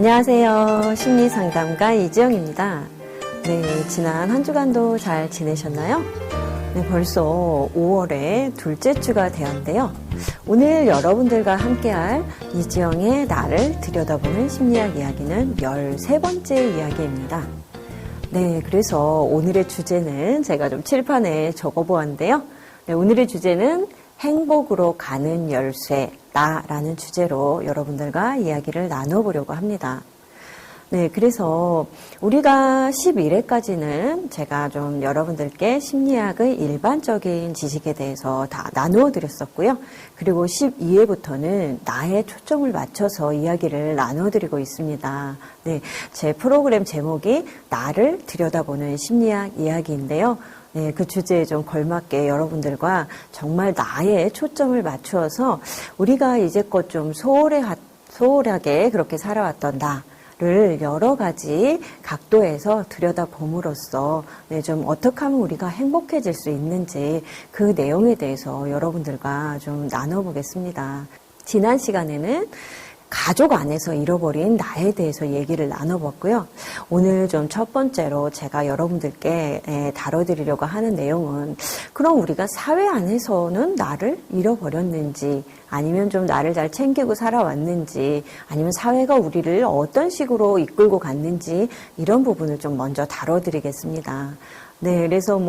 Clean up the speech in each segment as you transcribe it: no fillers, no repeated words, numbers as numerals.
안녕하세요. 심리상담가 이지영입니다. 네, 지난 한 주간도 잘 지내셨나요? 네, 벌써 5월의 둘째 주가 되었는데요. 오늘 여러분들과 함께할 이지영의 나를 들여다보는 심리학 이야기는 13번째 이야기입니다. 네, 그래서 오늘의 주제는 제가 좀 칠판에 적어보았는데요. 네, 오늘의 주제는 행복으로 가는 열쇠, 나라는 주제로 여러분들과 이야기를 나눠보려고 합니다. 네, 그래서 우리가 11회까지는 제가 좀 여러분들께 심리학의 일반적인 지식에 대해서 다 나누어 드렸었고요. 그리고 12회부터는 나에 초점을 맞춰서 이야기를 나누어 드리고 있습니다. 네, 제 프로그램 제목이 나를 들여다보는 심리학 이야기인데요. 네, 그 주제에 좀 걸맞게 여러분들과 정말 나에 초점을 맞추어서 우리가 이제껏 좀 소홀하게 그렇게 살아왔던 나를 여러 가지 각도에서 들여다봄으로써 네, 좀 어떻게 하면 우리가 행복해질 수 있는지 그 내용에 대해서 여러분들과 좀 나눠보겠습니다. 지난 시간에는 가족 안에서 잃어버린 나에 대해서 얘기를 나눠봤고요. 오늘 좀 첫 번째로 제가 여러분들께 다뤄드리려고 하는 내용은 그럼 우리가 사회 안에서는 나를 잃어버렸는지 아니면 좀 나를 잘 챙기고 살아왔는지 아니면 사회가 우리를 어떤 식으로 이끌고 갔는지 이런 부분을 좀 먼저 다뤄드리겠습니다. 네, 그래서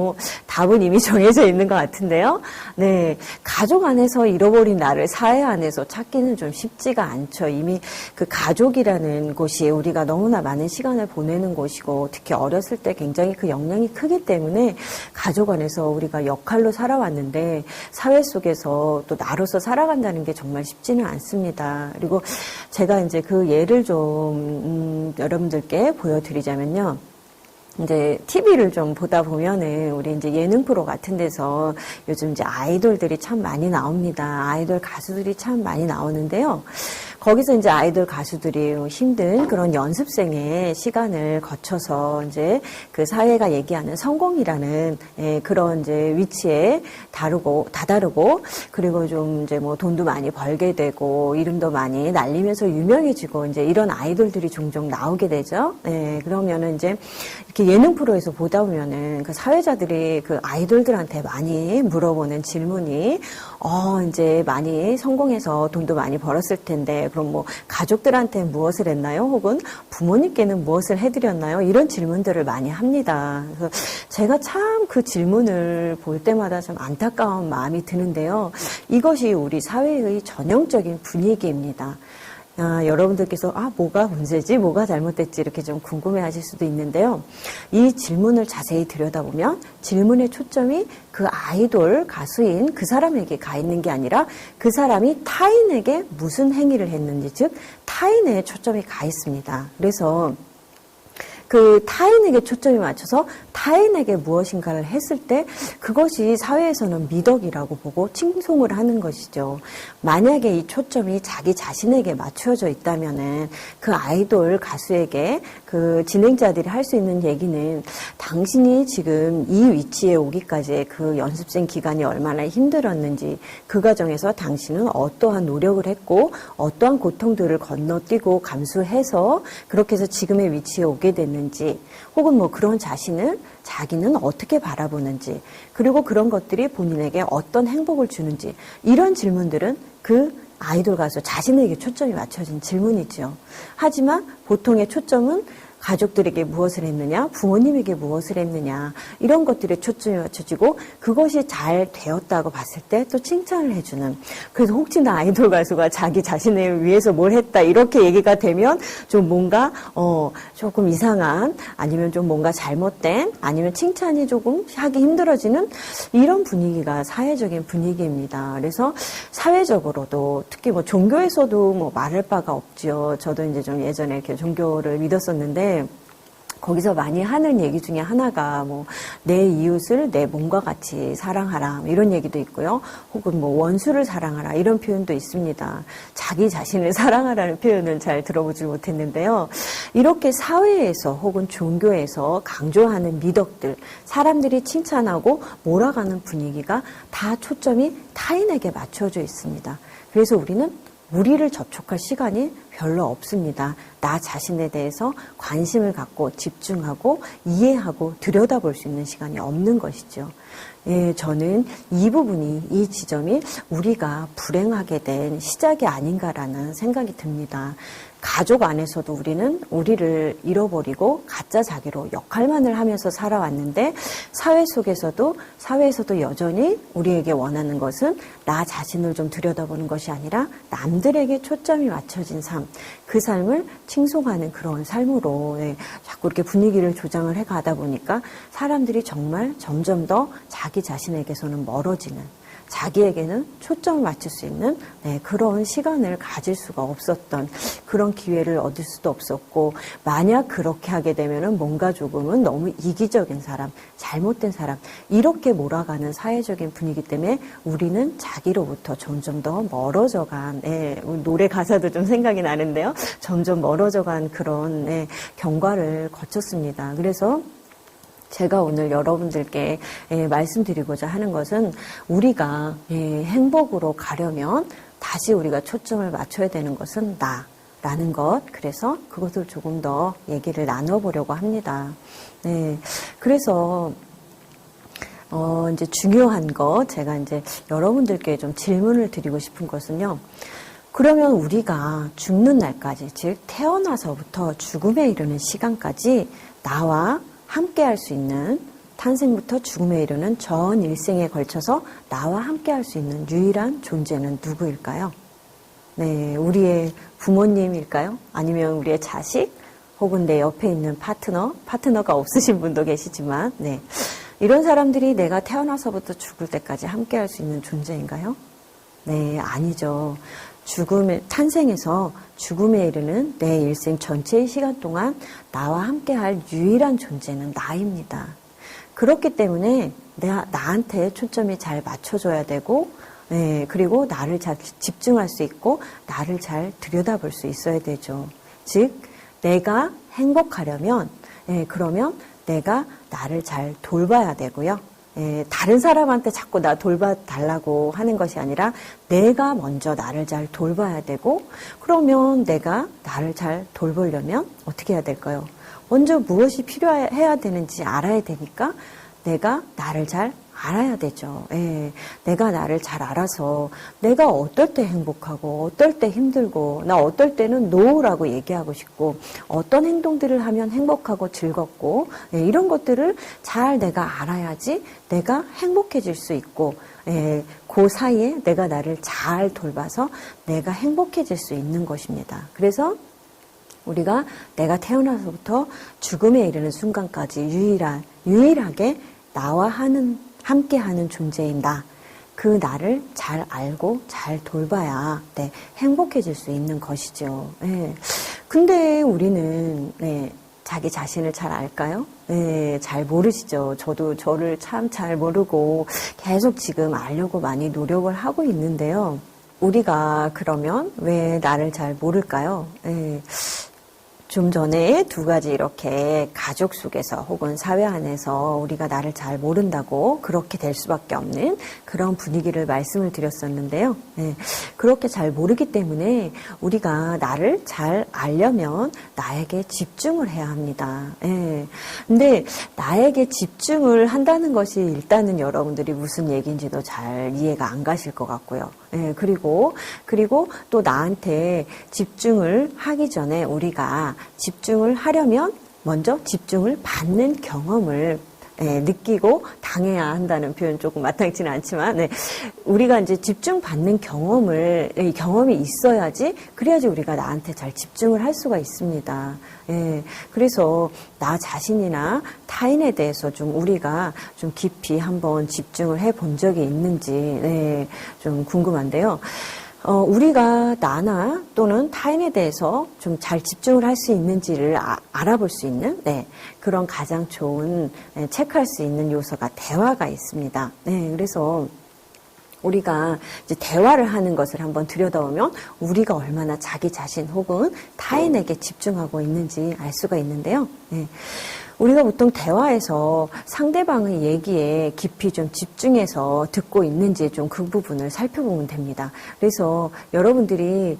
답은 이미 정해져 있는 것 같은데요. 네, 가족 안에서 잃어버린 나를 사회 안에서 찾기는 좀 쉽지가 않죠. 이미 그 가족이라는 곳이 우리가 너무나 많은 시간을 보내는 곳이고 특히 어렸을 때 굉장히 그 영향이 크기 때문에 가족 안에서 우리가 역할로 살아왔는데 사회 속에서 또 나로서 살아간다는 게 정말 쉽지는 않습니다. 그리고 제가 이제 그 예를 좀 여러분들께 보여드리자면요. 이제 TV를 좀 보다 보면은 우리 이제 예능 프로 같은 데서 요즘 이제 아이돌들이 참 많이 나옵니다. 아이돌 가수들이 참 많이 나오는데요. 거기서 이제 아이돌 가수들이 힘든 그런 연습생의 시간을 거쳐서 이제 그 사회가 얘기하는 성공이라는 그런 이제 위치에 다다르고 그리고 좀 이제 돈도 많이 벌게 되고 이름도 많이 날리면서 유명해지고 이제 이런 아이돌들이 종종 나오게 되죠. 그러면은 이제 이렇게 예능 프로에서 보다 보면은 그 사회자들이 그 아이돌들한테 많이 물어보는 질문이 이제 많이 성공해서 돈도 많이 벌었을 텐데 그럼 가족들한테 무엇을 했나요? 혹은 부모님께는 무엇을 해드렸나요? 이런 질문들을 많이 합니다. 그래서 제가 참 그 질문을 볼 때마다 좀 안타까운 마음이 드는데요. 이것이 우리 사회의 전형적인 분위기입니다. 여러분들께서 뭐가 문제지? 뭐가 잘못됐지? 이렇게 좀 궁금해 하실 수도 있는데요. 이 질문을 자세히 들여다보면 질문의 초점이 그 아이돌 가수인 그 사람에게 가 있는 게 아니라 그 사람이 타인에게 무슨 행위를 했는지, 즉 타인에 초점이 가 있습니다. 그래서 그 타인에게 초점이 맞춰서 타인에게 무엇인가를 했을 때 그것이 사회에서는 미덕이라고 보고 칭송을 하는 것이죠. 만약에 이 초점이 자기 자신에게 맞춰져 있다면은 그 아이돌 가수에게 그 진행자들이 할 수 있는 얘기는 당신이 지금 이 위치에 오기까지의 그 연습생 기간이 얼마나 힘들었는지 그 과정에서 당신은 어떠한 노력을 했고 어떠한 고통들을 건너뛰고 감수해서 그렇게 해서 지금의 위치에 오게 됐는지 혹은 그런 자기는 어떻게 바라보는지 그리고 그런 것들이 본인에게 어떤 행복을 주는지 이런 질문들은 그 아이돌 가수 자신에게 초점이 맞춰진 질문이죠. 하지만 보통의 초점은 가족들에게 무엇을 했느냐, 부모님에게 무엇을 했느냐 이런 것들에 초점이 맞춰지고 그것이 잘 되었다고 봤을 때 또 칭찬을 해주는 그래서 혹시나 아이돌 가수가 자기 자신을 위해서 뭘 했다 이렇게 얘기가 되면 좀 뭔가 조금 이상한 아니면 좀 뭔가 잘못된 아니면 칭찬이 조금 하기 힘들어지는 이런 분위기가 사회적인 분위기입니다. 그래서 사회적으로도 특히 종교에서도 말할 바가 없죠. 저도 이제 좀 예전에 이렇게 종교를 믿었었는데 거기서 많이 하는 얘기 중에 하나가 내 이웃을 내 몸과 같이 사랑하라 이런 얘기도 있고요. 혹은 원수를 사랑하라 이런 표현도 있습니다. 자기 자신을 사랑하라는 표현을 잘 들어보지 못했는데요. 이렇게 사회에서 혹은 종교에서 강조하는 미덕들, 사람들이 칭찬하고 몰아가는 분위기가 다 초점이 타인에게 맞춰져 있습니다. 그래서 우리는 우리를 접촉할 시간이 별로 없습니다. 나 자신에 대해서 관심을 갖고 집중하고 이해하고 들여다볼 수 있는 시간이 없는 것이죠. 예, 저는 이 부분이, 이 지점이 우리가 불행하게 된 시작이 아닌가라는 생각이 듭니다. 가족 안에서도 우리는 우리를 잃어버리고 가짜 자기로 역할만을 하면서 살아왔는데 사회에서도 여전히 우리에게 원하는 것은 나 자신을 좀 들여다보는 것이 아니라 남들에게 초점이 맞춰진 삶, 그 삶을 칭송하는 그런 삶으로 자꾸 이렇게 분위기를 조장을 해가다 보니까 사람들이 정말 점점 더 자기 자신에게서는 멀어지는, 자기에게는 초점을 맞출 수 있는 그런 시간을 가질 수가 없었던, 그런 기회를 얻을 수도 없었고, 만약 그렇게 하게 되면은 뭔가 조금은 너무 이기적인 사람, 잘못된 사람, 이렇게 몰아가는 사회적인 분위기 때문에 우리는 자기로부터 점점 더 멀어져간, 노래 가사도 좀 생각이 나는데요, 점점 멀어져간 그런 경과를 거쳤습니다. 그래서 제가 오늘 여러분들께 말씀드리고자 하는 것은, 우리가 행복으로 가려면 다시 우리가 초점을 맞춰야 되는 것은 나라는 것. 그래서 그것을 조금 더 얘기를 나눠보려고 합니다. 그래서 이제 중요한 것, 제가 이제 여러분들께 좀 질문을 드리고 싶은 것은요. 그러면 우리가 죽는 날까지, 즉 태어나서부터 죽음에 이르는 시간까지 나와 함께 할 수 있는, 탄생부터 죽음에 이르는 전 일생에 걸쳐서 나와 함께 할 수 있는 유일한 존재는 누구일까요? 네, 우리의 부모님일까요? 아니면 우리의 자식? 혹은 내 옆에 있는 파트너가 없으신 분도 계시지만, 이런 사람들이 내가 태어나서부터 죽을 때까지 함께 할 수 있는 존재인가요? 네, 아니죠. 탄생에서 죽음에 이르는 내 일생 전체의 시간 동안 나와 함께할 유일한 존재는 나입니다. 그렇기 때문에 나한테 초점이 잘 맞춰줘야 되고, 그리고 나를 잘 집중할 수 있고, 나를 잘 들여다볼 수 있어야 되죠. 즉, 내가 행복하려면, 그러면 내가 나를 잘 돌봐야 되고요. 다른 사람한테 자꾸 나 돌봐달라고 하는 것이 아니라 내가 먼저 나를 잘 돌봐야 되고, 그러면 내가 나를 잘 돌보려면 어떻게 해야 될까요? 먼저 무엇이 필요해야 되는지 알아야 되니까 내가 나를 잘 알아야 되죠. 내가 나를 잘 알아서 내가 어떨 때 행복하고 어떨 때 힘들고, 나 어떨 때는 노라고 얘기하고 싶고, 어떤 행동들을 하면 행복하고 즐겁고, 이런 것들을 잘 내가 알아야지 내가 행복해질 수 있고, 그 사이에 내가 나를 잘 돌봐서 내가 행복해질 수 있는 것입니다. 그래서 우리가 내가 태어나서부터 죽음에 이르는 순간까지 유일하게 나와 함께하는 존재인 그 나를 잘 알고 잘 돌봐야 행복해질 수 있는 것이죠. 근데 우리는 자기 자신을 잘 알까요? 잘 모르시죠. 저도 저를 참 잘 모르고 계속 지금 알려고 많이 노력을 하고 있는데요. 우리가 그러면 왜 나를 잘 모를까요? 좀 전에 두 가지 이렇게 가족 속에서 혹은 사회 안에서 우리가 나를 잘 모른다고 그렇게 될 수밖에 없는 그런 분위기를 말씀을 드렸었는데요. 그렇게 잘 모르기 때문에 우리가 나를 잘 알려면 나에게 집중을 해야 합니다. 근데 나에게 집중을 한다는 것이 일단은 여러분들이 무슨 얘기인지도 잘 이해가 안 가실 것 같고요. 그리고 또 나한테 집중을 하기 전에 우리가 집중을 하려면 먼저 집중을 받는 경험을 느끼고 당해야 한다는 표현 조금 마땅치는 않지만, 우리가 이제 집중받는 경험이 있어야지, 그래야지 우리가 나한테 잘 집중을 할 수가 있습니다. 그래서 나 자신이나 타인에 대해서 좀 우리가 좀 깊이 한번 집중을 해 본 적이 있는지, 좀 궁금한데요. 우리가 나나 또는 타인에 대해서 좀 잘 집중을 할 수 있는지를 알아볼 수 있는 그런 가장 좋은 체크할 수 있는 요소가 대화가 있습니다. 그래서 우리가 이제 대화를 하는 것을 한번 들여다보면 우리가 얼마나 자기 자신 혹은 타인에게 집중하고 있는지 알 수가 있는데요. 우리가 보통 대화에서 상대방의 얘기에 깊이 좀 집중해서 듣고 있는지 좀 그 부분을 살펴보면 됩니다. 그래서 여러분들이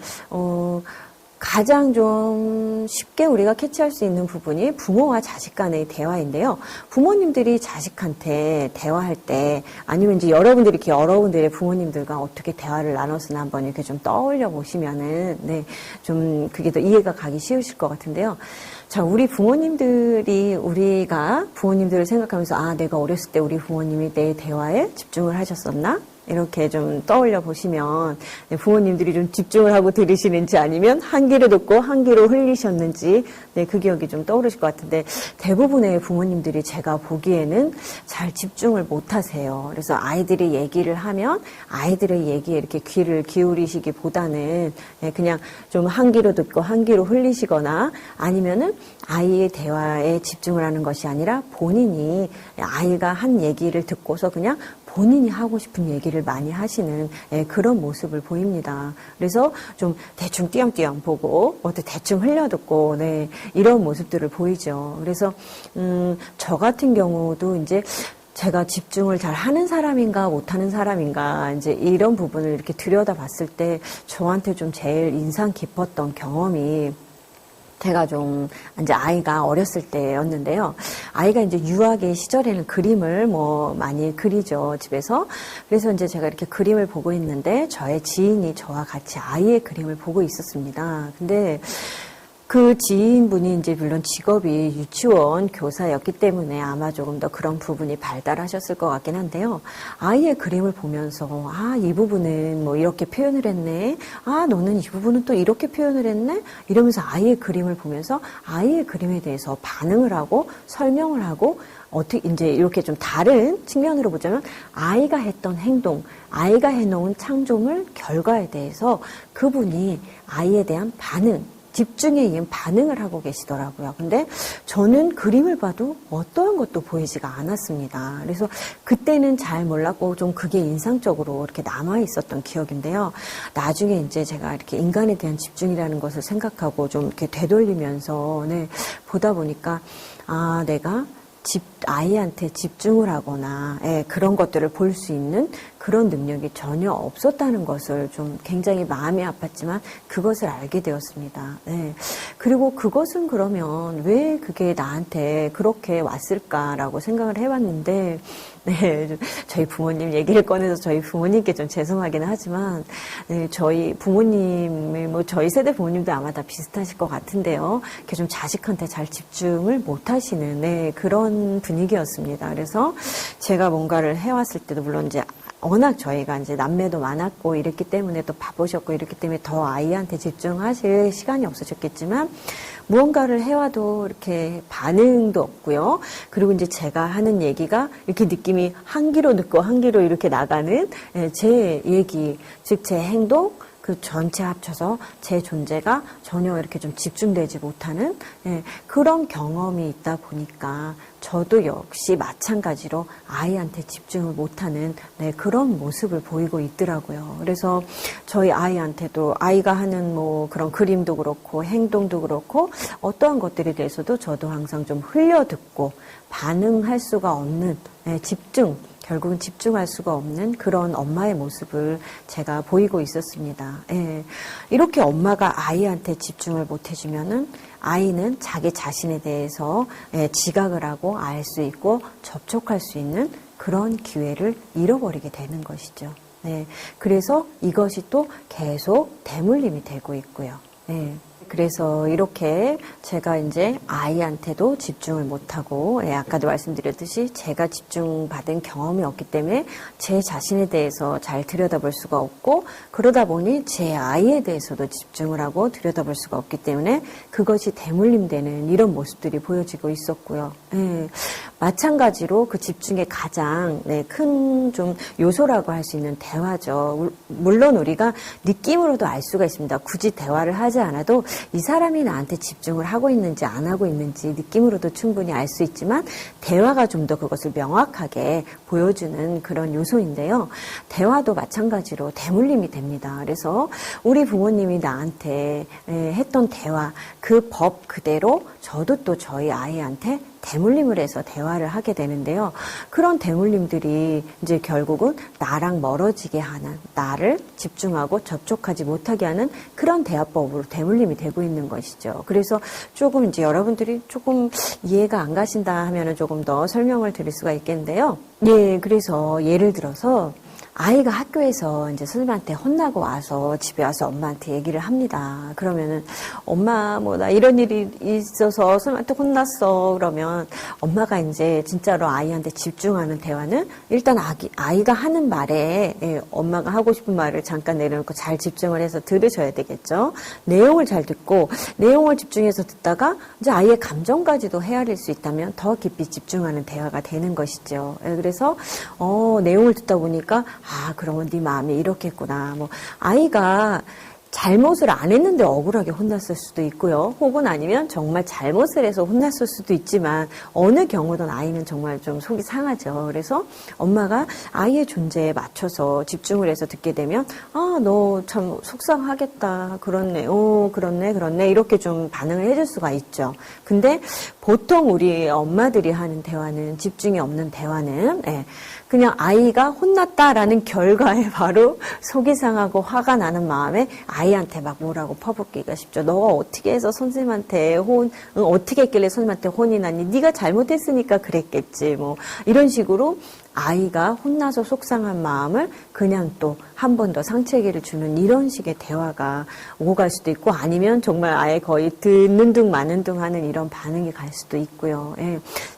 가장 좀 쉽게 우리가 캐치할 수 있는 부분이 부모와 자식 간의 대화인데요. 부모님들이 자식한테 대화할 때 아니면 이제 여러분들의 부모님들과 어떻게 대화를 나눴으나 한번 이렇게 좀 떠올려 보시면은 네, 좀 그게 더 이해가 가기 쉬우실 것 같은데요. 자, 우리가 부모님들을 생각하면서 아, 내가 어렸을 때 우리 부모님이 내 대화에 집중을 하셨었나? 이렇게 좀 떠올려 보시면 부모님들이 좀 집중을 하고 들으시는지 아니면 한 귀로 듣고 한 귀로 흘리셨는지 네, 그 기억이 좀 떠오르실 것 같은데 대부분의 부모님들이 제가 보기에는 잘 집중을 못 하세요. 그래서 아이들이 얘기를 하면 아이들의 얘기에 이렇게 귀를 기울이시기보다는 그냥 좀 한 귀로 듣고 한 귀로 흘리시거나 아니면은 아이의 대화에 집중을 하는 것이 아니라 본인이 아이가 한 얘기를 듣고서 그냥 본인이 하고 싶은 얘기를 많이 하시는 그런 모습을 보입니다. 그래서 좀 대충 띄엄띄엄 보고 대충 흘려듣고 네, 이런 모습들을 보이죠. 그래서 저 같은 경우도 이제 제가 집중을 잘 하는 사람인가 못하는 사람인가 이제 이런 부분을 이렇게 들여다봤을 때 저한테 좀 제일 인상 깊었던 경험이 제가 좀 이제 아이가 어렸을 때였는데요. 아이가 이제 유아기 시절에는 그림을 많이 그리죠, 집에서. 그래서 이제 제가 이렇게 그림을 보고 있는데 저의 지인이 저와 같이 아이의 그림을 보고 있었습니다. 근데 그 지인분이 이제 물론 직업이 유치원 교사였기 때문에 아마 조금 더 그런 부분이 발달하셨을 것 같긴 한데요. 아이의 그림을 보면서 아, 이 부분은 이렇게 표현을 했네. 아, 너는 이 부분은 또 이렇게 표현을 했네. 이러면서 아이의 그림을 보면서 아이의 그림에 대해서 반응을 하고 설명을 하고 어떻게 이제 이렇게 좀 다른 측면으로 보자면 아이가 했던 행동, 아이가 해놓은 창조물 결과에 대해서 그분이 아이에 대한 반응, 집중에 의한 반응을 하고 계시더라고요. 근데 저는 그림을 봐도 어떠한 것도 보이지가 않았습니다. 그래서 그때는 잘 몰랐고 좀 그게 인상적으로 이렇게 남아 있었던 기억인데요. 나중에 이제 제가 이렇게 인간에 대한 집중이라는 것을 생각하고 좀 이렇게 되돌리면서 네, 보다 보니까 아, 내가 아이한테 집중을 하거나 그런 것들을 볼 수 있는 그런 능력이 전혀 없었다는 것을 좀 굉장히 마음이 아팠지만 그것을 알게 되었습니다. 네. 그리고 그것은 그러면 왜 그게 나한테 그렇게 왔을까라고 생각을 해봤는데 네, 저희 부모님 얘기를 꺼내서 저희 부모님께 좀 죄송하긴 하지만 네, 저희 부모님이 저희 세대 부모님도 아마 다 비슷하실 것 같은데요. 이렇게 좀 자식한테 잘 집중을 못하시는 네, 그런 분위기였습니다. 그래서 제가 뭔가를 해왔을 때도 물론 이제 워낙 저희가 이제 남매도 많았고 이랬기 때문에 또 바쁘셨고 이랬기 때문에 더 아이한테 집중하실 시간이 없으셨겠지만 무언가를 해와도 이렇게 반응도 없고요. 그리고 이제 제가 하는 얘기가 이렇게 느낌이 한 귀로 듣고 한 귀로 이렇게 나가는 제 얘기, 즉 제 행동, 그 전체 합쳐서 제 존재가 전혀 이렇게 좀 집중되지 못하는 그런 경험이 있다 보니까 저도 역시 마찬가지로 아이한테 집중을 못하는 그런 모습을 보이고 있더라고요. 그래서 저희 아이한테도 아이가 하는 그런 그림도 그렇고 행동도 그렇고 어떠한 것들에 대해서도 저도 항상 좀 흘려듣고 반응할 수가 없는 결국은 집중할 수가 없는 그런 엄마의 모습을 제가 보이고 있었습니다. 이렇게 엄마가 아이한테 집중을 못 해주면은 아이는 자기 자신에 대해서 지각을 하고 알 수 있고 접촉할 수 있는 그런 기회를 잃어버리게 되는 것이죠. 그래서 이것이 또 계속 대물림이 되고 있고요. 그래서 이렇게 제가 이제 아이한테도 집중을 못하고 아까도 말씀드렸듯이 제가 집중받은 경험이 없기 때문에 제 자신에 대해서 잘 들여다볼 수가 없고 그러다 보니 제 아이에 대해서도 집중을 하고 들여다볼 수가 없기 때문에 그것이 대물림되는 이런 모습들이 보여지고 있었고요. 마찬가지로 그 집중의 가장 큰 좀 요소라고 할 수 있는 대화죠. 물론 우리가 느낌으로도 알 수가 있습니다. 굳이 대화를 하지 않아도 이 사람이 나한테 집중을 하고 있는지 안 하고 있는지 느낌으로도 충분히 알 수 있지만 대화가 좀 더 그것을 명확하게 보여주는 그런 요소인데요. 대화도 마찬가지로 대물림이 됩니다. 그래서 우리 부모님이 나한테 했던 대화 그 법 그대로 저도 또 저희 아이한테 대물림을 해서 대화를 하게 되는데요. 그런 대물림들이 이제 결국은 나랑 멀어지게 하는, 나를 집중하고 접촉하지 못하게 하는 그런 대화법으로 대물림이 되고 있는 것이죠. 그래서 조금 이제 여러분들이 조금 이해가 안 가신다 하면은 조금 더 설명을 드릴 수가 있겠는데요. 예, 그래서 예를 들어서 아이가 학교에서 이제 선생님한테 혼나고 와서 집에 와서 엄마한테 얘기를 합니다. 그러면은 엄마 뭐 나 이런 일이 있어서 선생님한테 혼났어. 그러면 엄마가 이제 진짜로 아이한테 집중하는 대화는 일단 아이가 하는 말에 엄마가 하고 싶은 말을 잠깐 내려놓고 잘 집중을 해서 들으셔야 되겠죠. 내용을 잘 듣고 내용을 집중해서 듣다가 이제 아이의 감정까지도 헤아릴 수 있다면 더 깊이 집중하는 대화가 되는 것이죠. 그래서 내용을 듣다 보니까 그러면 네 마음이 이렇게 했구나. 뭐 아이가 잘못을 안 했는데 억울하게 혼났을 수도 있고요. 혹은 아니면 정말 잘못을 해서 혼났을 수도 있지만 어느 경우든 아이는 정말 좀 속이 상하죠. 그래서 엄마가 아이의 존재에 맞춰서 집중을 해서 듣게 되면 너 참 속상하겠다. 그렇네. 그렇네. 이렇게 좀 반응을 해줄 수가 있죠. 근데 보통 우리 엄마들이 하는 대화는 집중이 없는 대화는 그냥 아이가 혼났다라는 결과에 바로 속이 상하고 화가 나는 마음에 아이한테 막 뭐라고 퍼붓기가 쉽죠. 너가 어떻게 해서 선생님한테 어떻게 했길래 선생님한테 혼이 났니? 네가 잘못했으니까 그랬겠지. 뭐 이런 식으로 아이가 혼나서 속상한 마음을 그냥 또 한 번 더 상처기를 주는 이런 식의 대화가 오고 갈 수도 있고 아니면 정말 아예 거의 듣는 둥 마는 둥 하는 이런 반응이 갈 수도 있고요.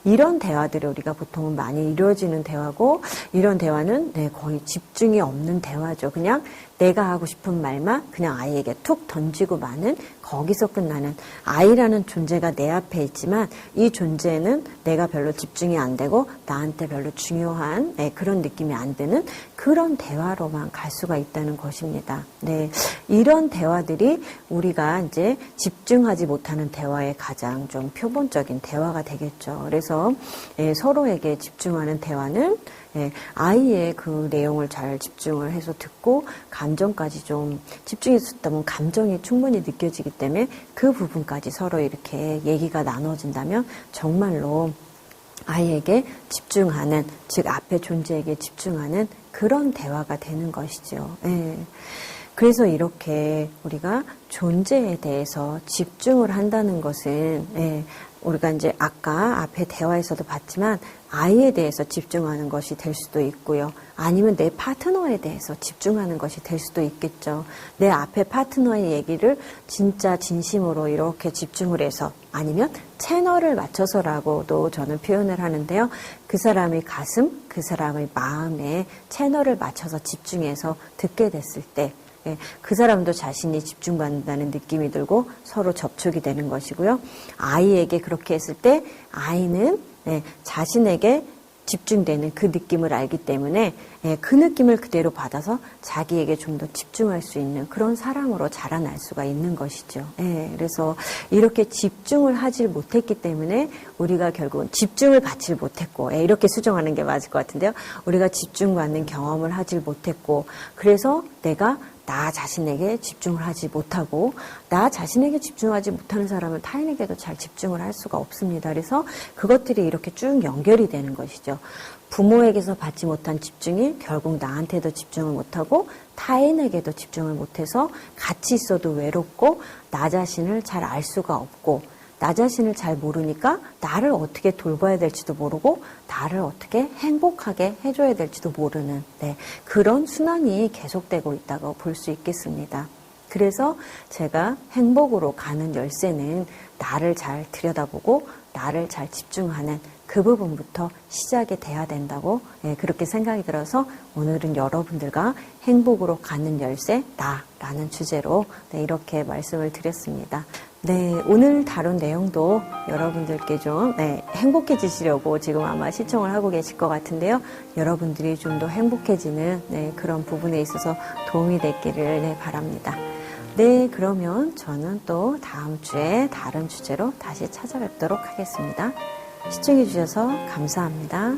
이런 대화들이 우리가 보통은 많이 이루어지는 대화고 이런 대화는 거의 집중이 없는 대화죠. 그냥 내가 하고 싶은 말만 그냥 아이에게 툭 던지고 마는 거기서 끝나는 아이라는 존재가 내 앞에 있지만 이 존재는 내가 별로 집중이 안 되고 나한테 별로 중요한 그런 느낌이 안 드는 그런 대화로만 갈 수가 있다는 것입니다. 이런 대화들이 우리가 이제 집중하지 못하는 대화의 가장 좀 표본적인 대화가 되겠죠. 그래서 서로에게 집중하는 대화는 아이의 그 내용을 잘 집중을 해서 듣고 감정까지 좀 집중해서 듣다 보면 감정이 충분히 느껴지기 때문에 그 부분까지 서로 이렇게 얘기가 나눠진다면 정말로 아이에게 집중하는, 즉 앞에 존재에게 집중하는 그런 대화가 되는 것이죠. 그래서 이렇게 우리가 존재에 대해서 집중을 한다는 것은 우리가 이제 아까 앞에 대화에서도 봤지만 아이에 대해서 집중하는 것이 될 수도 있고요. 아니면 내 파트너에 대해서 집중하는 것이 될 수도 있겠죠. 내 앞에 파트너의 얘기를 진짜 진심으로 이렇게 집중을 해서 아니면 채널을 맞춰서라고도 저는 표현을 하는데요. 그 사람의 가슴, 그 사람의 마음에 채널을 맞춰서 집중해서 듣게 됐을 때 그 사람도 자신이 집중받는다는 느낌이 들고 서로 접촉이 되는 것이고요. 아이에게 그렇게 했을 때 아이는 자신에게 집중되는 그 느낌을 알기 때문에 그 느낌을 그대로 받아서 자기에게 좀 더 집중할 수 있는 그런 사람으로 자라날 수가 있는 것이죠. 그래서 이렇게 집중을 하질 못했기 때문에 우리가 결국은 집중을 받질 못했고 이렇게 수정하는 게 맞을 것 같은데요. 우리가 집중받는 경험을 하질 못했고 그래서 내가 나 자신에게 집중을 하지 못하고 나 자신에게 집중하지 못하는 사람은 타인에게도 잘 집중을 할 수가 없습니다. 그래서 그것들이 이렇게 쭉 연결이 되는 것이죠. 부모에게서 받지 못한 집중이 결국 나한테도 집중을 못하고 타인에게도 집중을 못해서 같이 있어도 외롭고 나 자신을 잘 알 수가 없고 나 자신을 잘 모르니까 나를 어떻게 돌봐야 될지도 모르고 나를 어떻게 행복하게 해줘야 될지도 모르는 그런 순환이 계속되고 있다고 볼 수 있겠습니다. 그래서 제가 행복으로 가는 열쇠는 나를 잘 들여다보고 나를 잘 집중하는 그 부분부터 시작이 돼야 된다고 그렇게 생각이 들어서 오늘은 여러분들과 행복으로 가는 열쇠 나라는 주제로 이렇게 말씀을 드렸습니다. 오늘 다룬 내용도 여러분들께 좀 행복해지시려고 지금 아마 시청을 하고 계실 것 같은데요. 여러분들이 좀 더 행복해지는 그런 부분에 있어서 도움이 됐기를 바랍니다. 그러면 저는 또 다음 주에 다른 주제로 다시 찾아뵙도록 하겠습니다. 시청해 주셔서 감사합니다.